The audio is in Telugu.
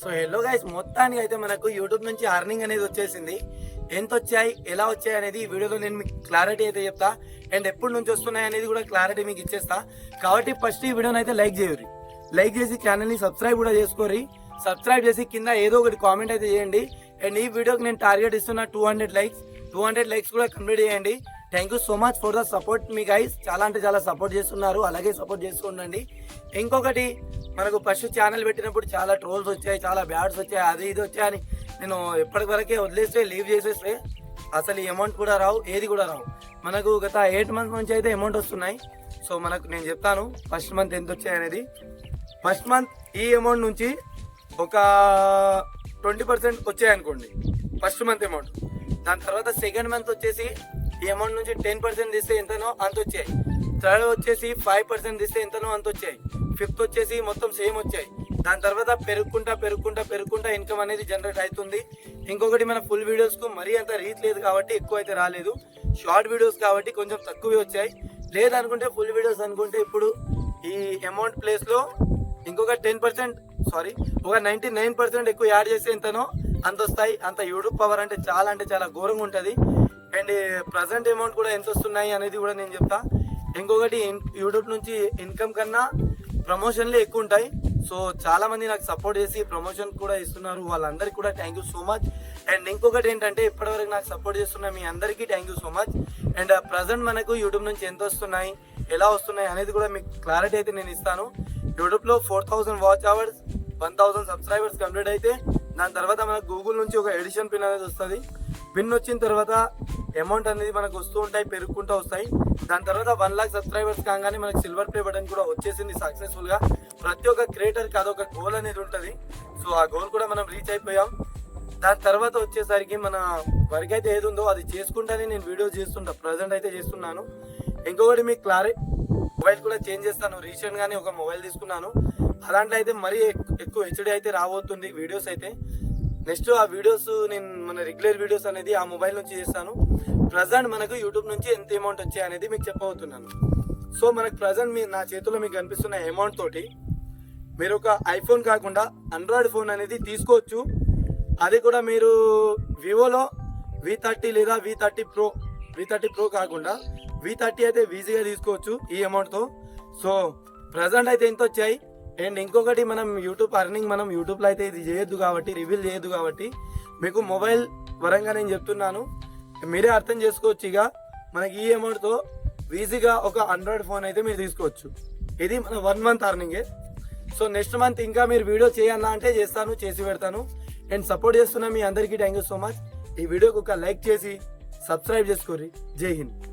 సో హలో గైస్, మొత్తానికి అయితే మనకు యూట్యూబ్ నుంచి అర్నింగ్ అనేది వచ్చేసింది. ఎంత వచ్చాయి, ఎలా వచ్చాయి అనేది ఈ వీడియోలో నేను మీకు క్లారిటీ అయితే చెప్తా. అండ్ ఎప్పటి నుంచి వస్తున్నాయి అనేది కూడా క్లారిటీ మీకు ఇచ్చేస్తా. కాబట్టి ఫస్ట్ ఈ వీడియోని అయితే లైక్ చేయరు, లైక్ చేసి ఛానల్ని సబ్స్క్రైబ్ కూడా చేసుకోరి. సబ్స్క్రైబ్ చేసి కింద ఏదో ఒకటి కామెంట్ అయితే చేయండి. అండ్ ఈ వీడియోకి నేను టార్గెట్ ఇస్తున్నా 200 లైక్స్ కూడా కంప్లీట్ చేయండి. Thank you so much for the support me guys. చాలా అంటే చాలా సపోర్ట్ చేస్తున్నారు, అలాగే సపోర్ట్ చేస్తుండండి. ఇంకొకటి, మనకు ఫస్ట్ ఛానల్ పెట్టినప్పుడు చాలా ట్రోల్స్ వచ్చాయి, చాలా బ్యాడ్స్ వచ్చాయి, అది ఇది వచ్చాయని నేను ఎప్పటి వరకే వదిలేస్తే, లీవ్ చేసేస్తే అసలు ఈ అమౌంట్ కూడా రావు, ఏది కూడా రావు. మనకు గత 8 months నుంచి అయితే అమౌంట్ వస్తున్నాయి. సో మనకు నేను చెప్తాను ఫస్ట్ మంత్ ఎంత వచ్చాయి అనేది. ఫస్ట్ మంత్ ఈ అమౌంట్ నుంచి ఒక 20% వచ్చాయనుకోండి ఫస్ట్ మంత్ అమౌంట్. దాని తర్వాత సెకండ్ మంత్ వచ్చేసి ఈ అమౌంట్ నుంచి 10% తీస్తే ఎంతనో అంత వచ్చాయి. థర్డ్ వచ్చేసి 5% తీస్తే ఎంతనో అంత వచ్చాయి. ఫిఫ్త్ వచ్చేసి మొత్తం సేమ్ వచ్చాయి. దాని తర్వాత పెరుగుకుంటా ఇన్కమ్ అనేది జనరేట్ అవుతుంది. ఇంకొకటి, మన ఫుల్ వీడియోస్కు మరీ అంత రీచ్ లేదు కాబట్టి ఎక్కువ అయితే రాలేదు. షార్ట్ వీడియోస్ కాబట్టి కొంచెం తక్కువే వచ్చాయి. లేదనుకుంటే ఫుల్ వీడియోస్ అనుకుంటే ఇప్పుడు ఈ అమౌంట్ ప్లేస్లో ఇంకొక 99% ఎక్కువ యాడ్ చేస్తే ఎంతనో అంత వస్తాయి. అంత యూట్యూబ్ పవర్ అంటే చాలా ఘోరంగా ఉంటుంది. అండ్ ప్రజెంట్ అమౌంట్ కూడా ఎంత వస్తున్నాయి అనేది కూడా నేను చెప్తా. ఇంకొకటి, యూట్యూబ్ నుంచి ఇన్కమ్ కన్నా ప్రమోషన్లే ఎక్కువ ఉంటాయి. సో చాలా మంది నాకు సపోర్ట్ చేసి ప్రమోషన్ కూడా ఇస్తున్నారు, వాళ్ళందరికీ కూడా thank you so much. And ఇంకొకటి ఏంటంటే, ఇప్పటివరకు నాకు సపోర్ట్ చేస్తున్న మీ అందరికీ thank you so much. And present మనకు యూట్యూబ్ నుంచి ఎంత వస్తున్నాయి, ఎలా వస్తున్నాయి అనేది కూడా మీకు క్లారిటీ అయితే నేను ఇస్తాను. యూట్యూబ్లో 4000 వాచ్ అవర్స్, 1000 సబ్స్క్రైబర్స్ కంప్లీట్ అయితే దాని తర్వాత మనకు గూగుల్ నుంచి ఒక ఎడిషన్ పిన్ అనేది వస్తుంది. పిన్ వచ్చిన తర్వాత అమౌంట్ అనేది మనకు వస్తూ ఉంటాయి, పెరుగుకుంటూ వస్తాయి. దాని తర్వాత 1 lakh సబ్స్క్రైబర్స్ కాగానే మనకి సిల్వర్ ప్లే బటన్ కూడా వచ్చేసింది సక్సెస్ఫుల్గా. ప్రతి ఒక్క క్రియేటర్కి అదొక గోల్ అనేది ఉంటుంది. సో ఆ గోల్ కూడా మనం రీచ్ అయిపోయాం. దాని తర్వాత వచ్చేసరికి మన వర్క్ అయితే ఏది ఉందో అది చేసుకుంటానే నేను వీడియో చేస్తుంటా, ప్రజెంట్ అయితే చేస్తున్నాను. ఇంకొకటి, మీకు మొబైల్ కూడా చేంజ్ చేస్తాను. రీసెంట్గానే ఒక మొబైల్ తీసుకున్నాను. అలాంట్లో అయితే మరీ ఎక్కువ హెచ్డి అయితే రాబోతుంది వీడియోస్ అయితే. నెక్స్ట్ ఆ వీడియోస్ నేను మన రెగ్యులర్ వీడియోస్ అనేది ఆ మొబైల్ నుంచి చేస్తాను. ప్రజెంట్ మనకు యూట్యూబ్ నుంచి ఎంత అమౌంట్ వచ్చాయి అనేది మీకు చెప్పబోతున్నాను. సో మనకు ప్రజెంట్ నా చేతిలో మీకు కనిపిస్తున్న అమౌంట్ తోటి మీరు ఒక ఐఫోన్ కాకుండా ఆండ్రాయిడ్ ఫోన్ అనేది తీసుకోవచ్చు. అది కూడా మీరు వివోలో V30 లేదా V30 Pro కాకుండా V30 అయితే ఈజీగా తీసుకోవచ్చు ఈ అమౌంట్తో. సో ప్రజెంట్ అయితే ఎంత వచ్చాయి. అండ్ ఇంకొకటి, మనం యూట్యూబ్ అర్నింగ్ మనం యూట్యూబ్లో అయితే ఇది చేయొద్దు కాబట్టి, రివీల్ చేయొద్దు కాబట్టి మీకు మొబైల్ వరంగా నేను చెప్తున్నాను, మీరే అర్థం చేసుకోవచ్చు. ఇక మనకి ఈ అమౌంట్తో ఈజీగా ఒక ఆండ్రాయిడ్ ఫోన్ అయితే మీరు తీసుకోవచ్చు. ఇది మన 1 month అర్నింగే. సో నెక్స్ట్ మంత్ ఇంకా మీరు వీడియో చేయన్నా అంటే చేస్తాను, చేసి పెడతాను. అండ్ సపోర్ట్ చేస్తున్నా మీ అందరికీ థ్యాంక్ యూ సో మచ్. ఈ వీడియోకి ఒక లైక్ చేసి సబ్స్క్రైబ్ చేసుకోరి. జై హింద్.